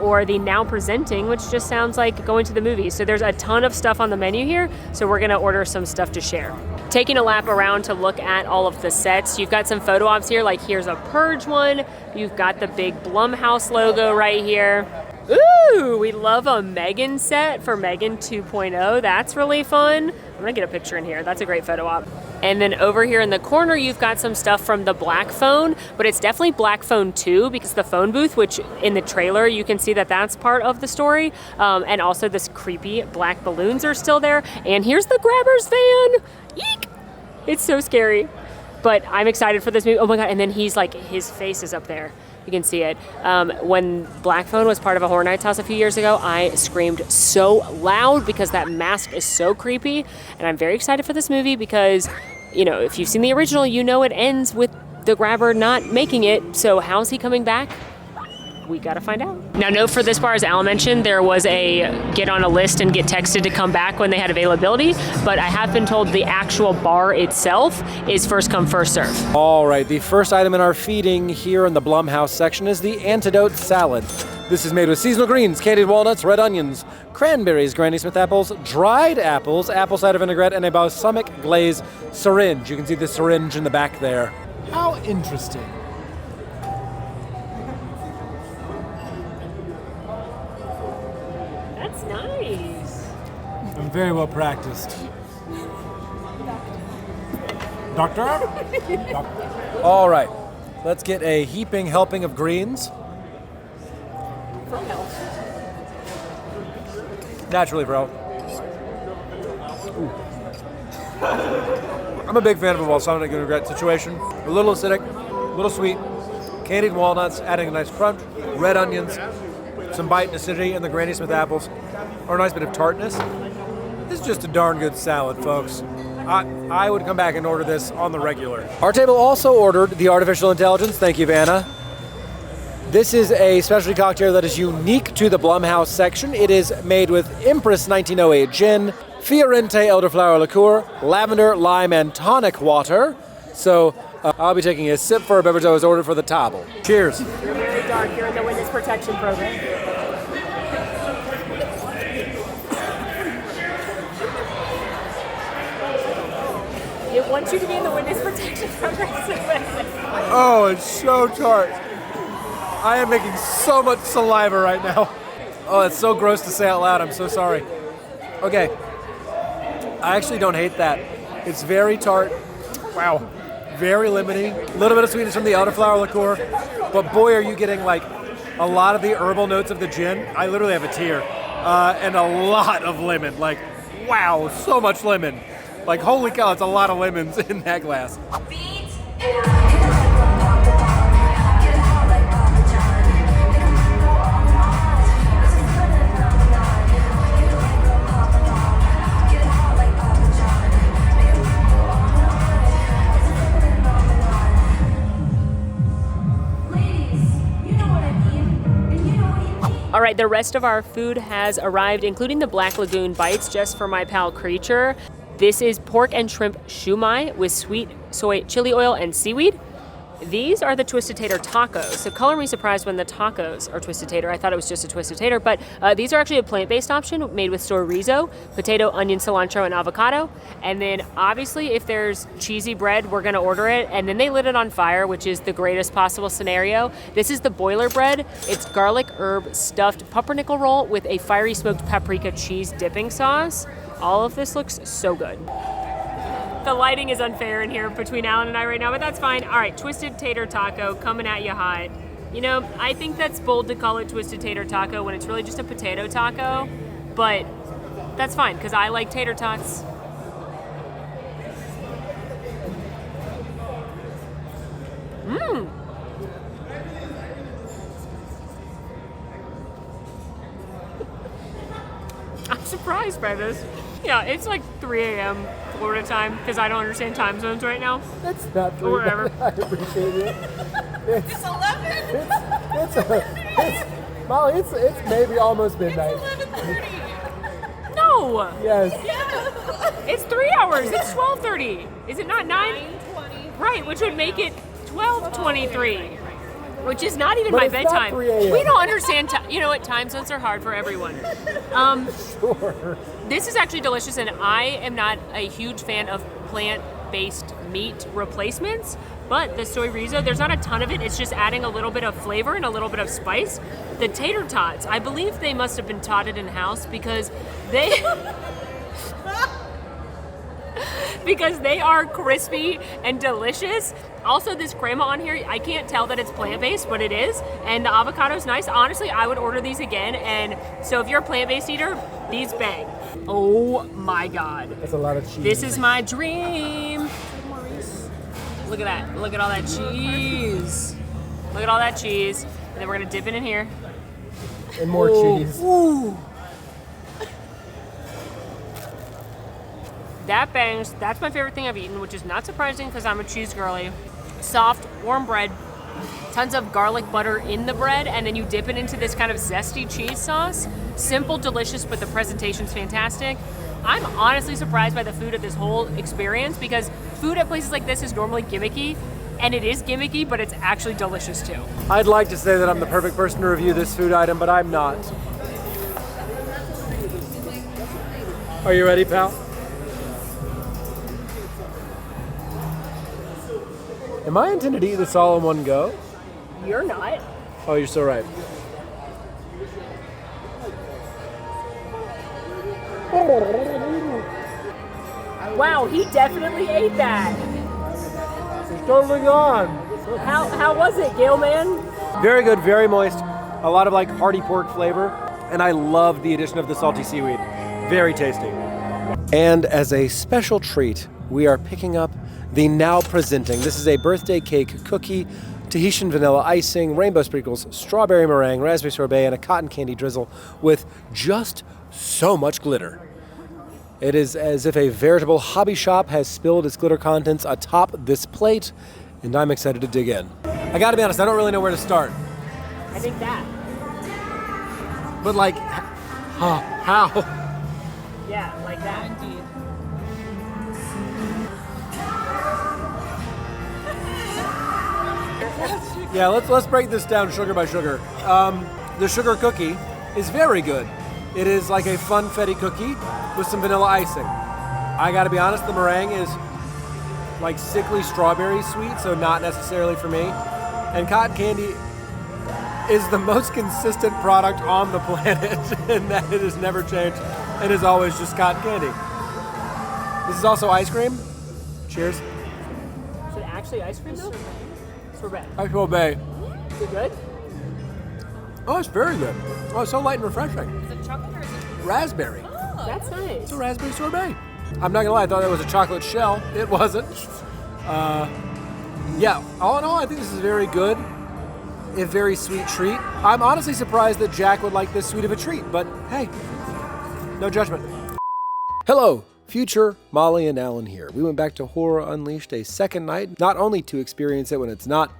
B: or the Now Presenting, which just sounds like going to the movies. So there's a ton of stuff on the menu here, so we're gonna order some stuff to share. Taking a lap around to look at all of the sets, you've got some photo ops here, like here's a Purge one, you've got the big Blumhouse logo right here. Ooh, we love a Megan set for Megan 2.0. That's really fun. I'm gonna get a picture in here. That's a great photo op. And then over here in the corner, you've got some stuff from the Black Phone, but it's definitely Black Phone 2 because the phone booth, which in the trailer, you can see that that's part of the story. And also this creepy black balloons are still there. And here's the Grabbers van. Eek! It's so scary. But I'm excited for this movie. Oh my God, and then he's like, his face is up there. You can see it. When Black Phone was part of a Horror Nights house a few years ago, I screamed so loud because that mask is so creepy. And I'm very excited for this movie because, you know, if you've seen the original, you know it ends with the grabber not making it. So how's he coming back? We gotta find out. Now, note for this bar, as Al mentioned, there was a get on a list and get texted to come back when they had availability, but I have been told the actual bar itself is first come, first serve.
A: All right, the first item in our feeding here in the Blumhouse section is the Antidote Salad. This is made with seasonal greens, candied walnuts, red onions, cranberries, Granny Smith apples, dried apples, apple cider vinaigrette, and a balsamic glaze syringe. You can see the syringe in the back there. How interesting.
B: That's nice.
A: I'm very well practiced. Doctor? All right, let's get a heaping helping of greens.
B: For health.
A: Naturally, bro. Ooh. I'm a big fan of a balsamic vinaigrette situation. A little acidic, a little sweet, candied walnuts, adding a nice crunch, red onions, some bite and acidity, and the Granny Smith apples, or a nice bit of tartness. This is just a darn good salad, folks. I would come back and order this on the regular. Our table also ordered the Artificial Intelligence. Thank you, Vanna. This is a specialty cocktail that is unique to the Blumhouse section. It is made with Empress 1908 gin, Fiorente elderflower liqueur, lavender, lime, and tonic water. So I'll be taking a sip for a beverage I was ordered for the table. Cheers.
B: You're very dark. You're in the witness protection program. It wants you to be in the witness protection program.
A: Oh, it's so tart. I am making so much saliva right now. Oh, it's so gross to say out loud. I'm so sorry. Okay. I actually don't hate that. It's very tart. Wow. Very limiting. A little bit of sweetness from the elderflower liqueur. But boy, are you getting like a lot of the herbal notes of the gin. I literally have a tear. And a lot of lemon. Like, wow, so much lemon. Like, holy cow, it's a lot of lemons in that glass.
B: All right, the rest of our food has arrived, including the Black Lagoon bites just for my pal Creature. This is pork and shrimp shumai with sweet soy chili oil and seaweed. These are the Twisted Tater tacos. So color me surprised when the tacos are Twisted Tater. I thought it was just a Twisted Tater, but these are actually a plant-based option made with chorizo, potato, onion, cilantro, and avocado. And then obviously if there's cheesy bread, we're gonna order it. And then they lit it on fire, which is the greatest possible scenario. This is the boiler bread. It's garlic herb stuffed pumpernickel roll with a fiery smoked paprika cheese dipping sauce. All of this looks so good. The lighting is unfair in here between Alan and I right now, but that's fine. All right, Twisted Tater Taco coming at you hot. You know, I think that's bold to call it Twisted Tater Taco when it's really just a potato taco, but that's fine, because I like tater tots. I'm surprised by this. Yeah, it's like 3 a.m. Florida time because I don't understand time zones right now.
A: That's not true.
B: Or whatever.
A: I appreciate it.
D: It's 11.
A: Molly, it's maybe almost midnight.
D: It's 11:30.
B: No!
A: Yes.
D: Yeah.
B: It's 3 hours. It's 12:30. Is it not 9?
D: 9:20.
B: Right, which would make it 12:23. Which is not even
A: But
B: my
A: it's not
B: bedtime.
A: 3 a.m.
B: We don't understand time. You know what? Time zones are hard for everyone.
A: Sure.
B: This is actually delicious, and I am not a huge fan of plant-based meat replacements, but the soy rizo, there's not a ton of it. It's just adding a little bit of flavor and a little bit of spice. The tater tots, I believe they must have been totted in-house because they... because they are crispy and delicious. Also, this crema on here, I can't tell that it's plant-based, but it is. And the avocado's nice. Honestly, I would order these again. And so if you're a plant-based eater, these bang. Oh my God.
A: That's a lot of cheese.
B: This is my dream. Look at that. Look at all that cheese. Look at all that cheese. And then we're gonna dip it in here.
A: And more cheese.
B: Ooh. That bangs. That's my favorite thing I've eaten, which is not surprising because I'm a cheese girly. Soft, warm bread, tons of garlic butter in the bread, and then you dip it into this kind of zesty cheese sauce. Simple, delicious, but the presentation's fantastic. I'm honestly surprised by the food at this whole experience because food at places like this is normally gimmicky. and it is gimmicky, but it's actually delicious too.
A: I'd like to say that I'm the perfect person to review this food item, but I'm not. Are you ready, pal? Am I intended to eat this all in one go?
B: You're not.
A: Oh, you're so right.
B: Wow, he definitely ate that.
A: It's totally gone.
B: How was it, Gale Man?
A: Very good, very moist. A lot of like hearty pork flavor. And I love the addition of the salty seaweed. Very tasty. And as a special treat, we are picking up the now presenting. This is a birthday cake cookie, Tahitian vanilla icing, rainbow sprinkles, strawberry meringue, raspberry sorbet, and a cotton candy drizzle with just so much glitter. It is as if a veritable hobby shop has spilled its glitter contents atop this plate, and I'm excited to dig in. I gotta be honest, I don't really know where to start.
B: I think that.
A: But like, how?
B: Yeah, like that. Indeed.
A: Yeah, let's break this down sugar by sugar. The sugar cookie is very good. It is like a funfetti cookie with some vanilla icing. I gotta be honest, the meringue is like sickly strawberry sweet, so not necessarily for me. And cotton candy is the most consistent product on the planet in that it has never changed and is always just cotton candy. This is also ice cream. Cheers.
B: Is it actually ice cream though? Sorbet.
A: Ice sorbet.
B: Is it good?
A: Oh, it's very good. Oh, it's so light and refreshing.
D: Is it chocolate or is it?
A: Raspberry.
D: Oh,
B: That's nice.
A: It's a raspberry sorbet. I'm not gonna lie, I thought that was a chocolate shell. It wasn't. Yeah, all in all, I think this is very good. A very sweet treat. I'm honestly surprised that Jack would like this sweet of a treat, but hey, no judgment. Hello, future Molly and Alan here. We went back to Horror Unleashed a second night, not only to experience it when it's not,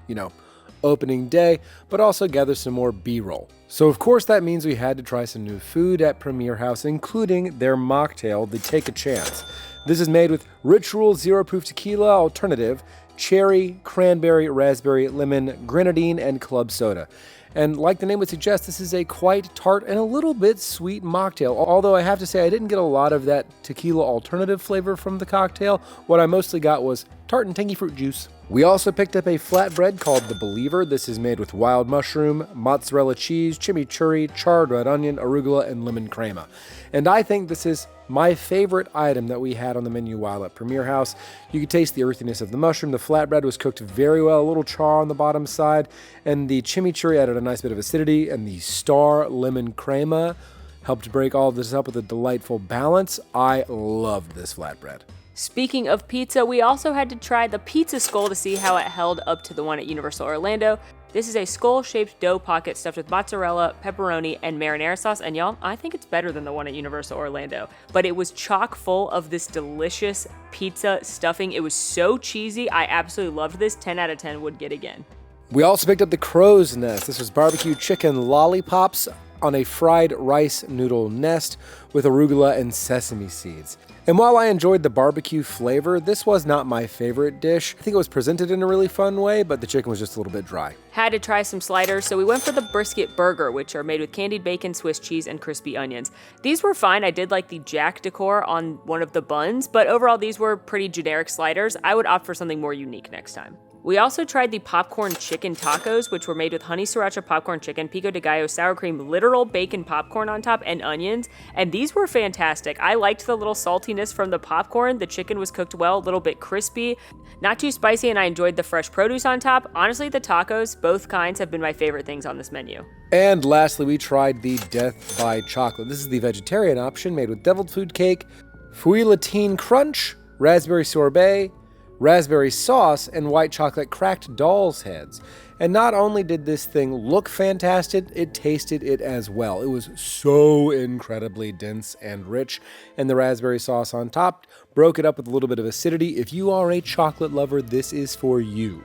A: opening day, but also gather some more B-roll. So of course that means we had to try some new food at Premier House, including their mocktail, the Take a Chance. This is made with Ritual Zero Proof Tequila Alternative, cherry, cranberry, raspberry, lemon, grenadine, and club soda. And like the name would suggest, this is a quite tart and a little bit sweet mocktail. Although I have to say I didn't get a lot of that tequila alternative flavor from the cocktail. What I mostly got was tart and tangy fruit juice. We also picked up a flatbread called The Believer. This is made with wild mushroom, mozzarella cheese, chimichurri, charred red onion, arugula, and lemon crema. And I think this is my favorite item that we had on the menu while at Premier House. You could taste the earthiness of the mushroom. The flatbread was cooked very well, a little char on the bottom side, and the chimichurri added a nice bit of acidity, and the star lemon crema helped break all of this up with a delightful balance. I loved this flatbread.
B: Speaking of pizza, we also had to try the pizza skull to see how it held up to the one at Universal Orlando. This is a skull-shaped dough pocket stuffed with mozzarella, pepperoni, and marinara sauce, and y'all, I think it's better than the one at Universal Orlando. But it was chock full of this delicious pizza stuffing. It was so cheesy. I absolutely loved this. 10 out of 10 would get again.
A: We also picked up the Crow's Nest. This was barbecue chicken lollipops on a fried rice noodle nest with arugula and sesame seeds. And while I enjoyed the barbecue flavor, this was not my favorite dish. I think it was presented in a really fun way, but the chicken was just a little bit dry.
B: Had to try some sliders, so we went for the brisket burger, which are made with candied bacon, Swiss cheese, and crispy onions. These were fine. I did like the Jack decor on one of the buns, but overall these were pretty generic sliders. I would opt for something more unique next time. We also tried the popcorn chicken tacos, which were made with honey sriracha popcorn chicken, pico de gallo, sour cream, literal bacon popcorn on top, and onions. And these were fantastic. I liked the little saltiness from the popcorn. The chicken was cooked well, a little bit crispy, not too spicy, and I enjoyed the fresh produce on top. Honestly, the tacos, both kinds, have been my favorite things on this menu.
A: And lastly, we tried the Death by Chocolate. This is the vegetarian option made with deviled food cake, fouillatine crunch, raspberry sorbet, raspberry sauce, and white chocolate cracked doll's heads. And not only did this thing look fantastic, it tasted it as well. It was so incredibly dense and rich, and the raspberry sauce on top broke it up with a little bit of acidity. If you are a chocolate lover, this is for you.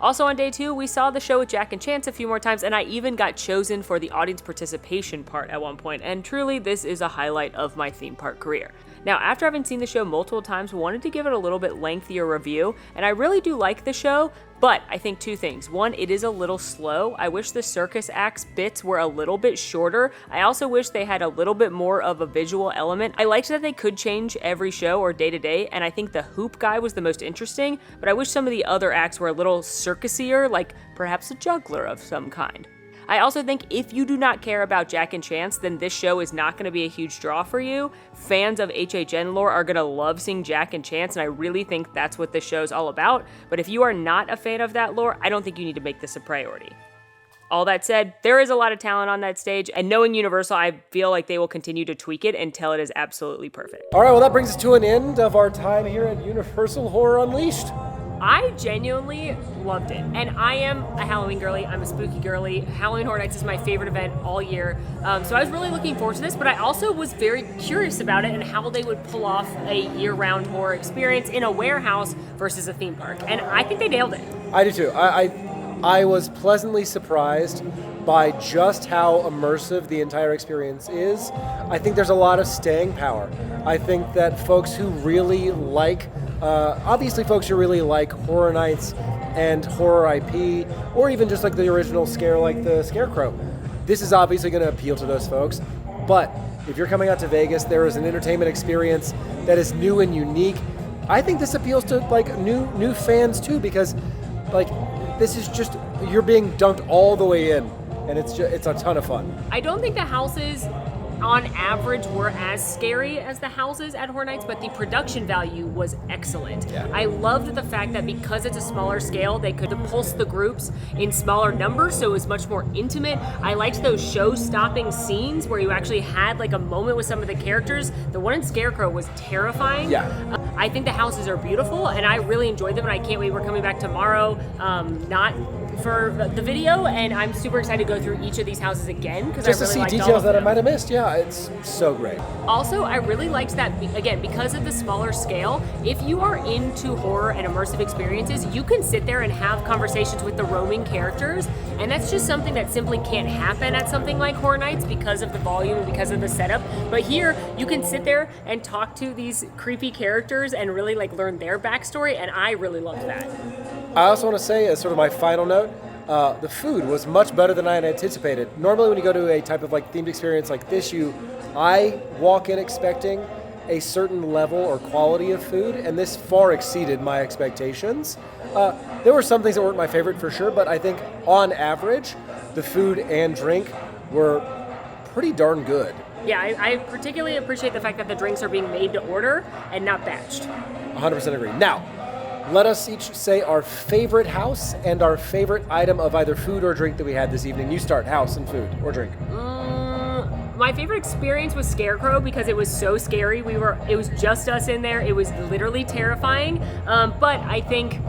B: Also on day 2, we saw the show with Jack and Chance a few more times, and I even got chosen for the audience participation part at one point, and truly this is a highlight of my theme park career. Now, after having seen the show multiple times, wanted to give it a little bit lengthier review, and I really do like the show, but I think two things. One, it is a little slow. I wish the circus acts bits were a little bit shorter. I also wish they had a little bit more of a visual element. I liked that they could change every show or day to day, and I think the hoop guy was the most interesting, but I wish some of the other acts were a little circusier, like perhaps a juggler of some kind. I also think if you do not care about Jack and Chance, then this show is not going to be a huge draw for you. Fans of HHN lore are going to love seeing Jack and Chance, and I really think that's what this show's all about. But if you are not a fan of that lore, I don't think you need to make this a priority. All that said, there is a lot of talent on that stage, and knowing Universal, I feel like they will continue to tweak it until it is absolutely perfect.
A: All right, well, that brings us to an end of our time here at Universal Horror Unleashed.
B: I genuinely loved it, and I am a Halloween girly. I'm a spooky girly. Halloween Horror Nights is my favorite event all year, so I was really looking forward to this, but I also was very curious about it and how they would pull off a year-round horror experience in a warehouse versus a theme park, and I think they nailed it.
A: I do too. I was pleasantly surprised by just how immersive the entire experience is. I think there's a lot of staying power. I think that folks who really like obviously folks who really like Horror Nights and horror IP, or even just like the original scare like the Scarecrow, this is obviously going to appeal to those folks. But if you're coming out to Vegas, there is an entertainment experience that is new and unique. I think this appeals to like new fans too, because like this is just, you're being dunked all the way in, and it's a ton of fun.
B: I don't think the houses on average were as scary as the houses at Horror Nights, but the production value was excellent.
A: Yeah.
B: I loved the fact that because it's a smaller scale, they could pulse the groups in smaller numbers, so it was much more intimate. I liked those show-stopping scenes where you actually had like a moment with some of the characters. The one in Scarecrow was terrifying.
A: Yeah.
B: I think the houses are beautiful, and I really enjoyed them, and I can't wait. We're coming back tomorrow, not for the video, and I'm super excited to go through each of these houses again because I really
A: just to see
B: liked all
A: details
B: of
A: that I
B: them.
A: might have missed. Yeah, it's so great.
B: Also, I really liked that, again, because of the smaller scale, if you are into horror and immersive experiences, you can sit there and have conversations with the roaming characters, and that's just something that simply can't happen at something like Horror Nights because of the volume and because of the setup. But here, you can sit there and talk to these creepy characters and really like learn their backstory, and I really loved that.
A: I also want to say, as sort of my final note, the food was much better than I had anticipated. Normally when you go to a type of like themed experience like this, I walk in expecting a certain level or quality of food, and this far exceeded my expectations. There were some things that weren't my favorite for sure, but I think on average, the food and drink were pretty darn good.
B: Yeah, I particularly appreciate the fact that the drinks are being made to order and not batched.
A: 100% agree. Now, let us each say our favorite house and our favorite item of either food or drink that we had this evening. You start, house and food or drink.
B: My favorite experience was Scarecrow because it was so scary. It was just us in there. It was literally terrifying. But I think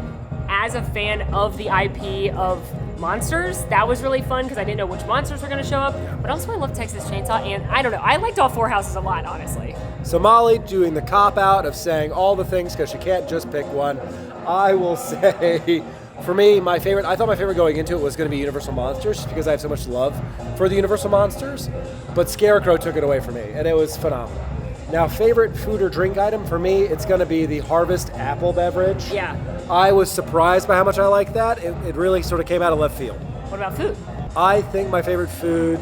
B: as a fan of the IP of monsters, that was really fun because I didn't know which monsters were going to show up. But also I love Texas Chainsaw, and I don't know, I liked all four houses a lot, honestly.
A: So Molly doing the cop-out of saying all the things because she can't just pick one. I will say, for me, I thought my favorite going into it was going to be Universal Monsters just because I have so much love for the Universal Monsters, but Scarecrow took it away from me, and it was phenomenal. Now, favorite food or drink item for me, it's going to be the Harvest Apple beverage.
B: Yeah.
A: I was surprised by how much I liked that. It really sort of came out of left field.
B: What about food?
A: I think my favorite food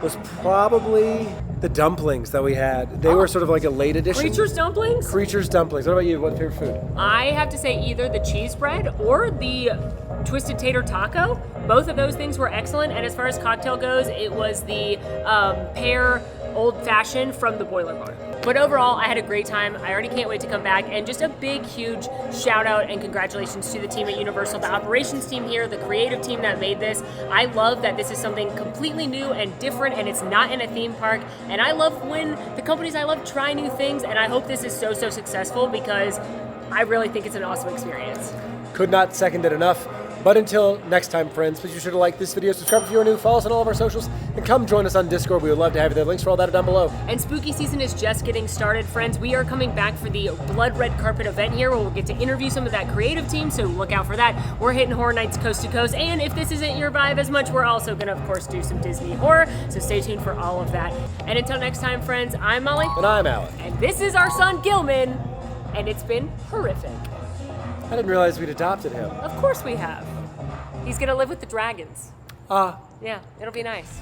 A: was probably the dumplings that we had. They were sort of like a late edition.
B: Creatures dumplings?
A: Creatures dumplings. What about you? What's your favorite food?
B: I have to say either the cheese bread or the twisted tater taco. Both of those things were excellent. And as far as cocktail goes, it was the pear old fashioned from the Boiler Bar. But overall, I had a great time. I already can't wait to come back. And just a big, huge shout out and congratulations to the team at Universal, the operations team here, the creative team that made this. I love that this is something completely new and different, and it's not in a theme park. And I love when the companies I love try new things, and I hope this is so successful because I really think it's an awesome experience.
A: Could not second it enough. But until next time, friends, please be sure to like this video, subscribe if you're new, follow us on all of our socials, and come join us on Discord. We would love to have you there. Links for all that are down below.
B: And spooky season is just getting started, friends. We are coming back for the Blood Red Carpet event here, where we'll get to interview some of that creative team, so look out for that. We're hitting Horror Nights coast to coast, and if this isn't your vibe as much, we're also gonna, of course, do some Disney horror, so stay tuned for all of that. And until next time, friends, I'm Molly.
A: And I'm Alan.
B: And this is our son, Gilman, and it's been horrific.
A: I didn't realize we'd adopted him.
B: Of course we have. He's gonna live with the dragons.
A: Ah.
B: Yeah, it'll be nice.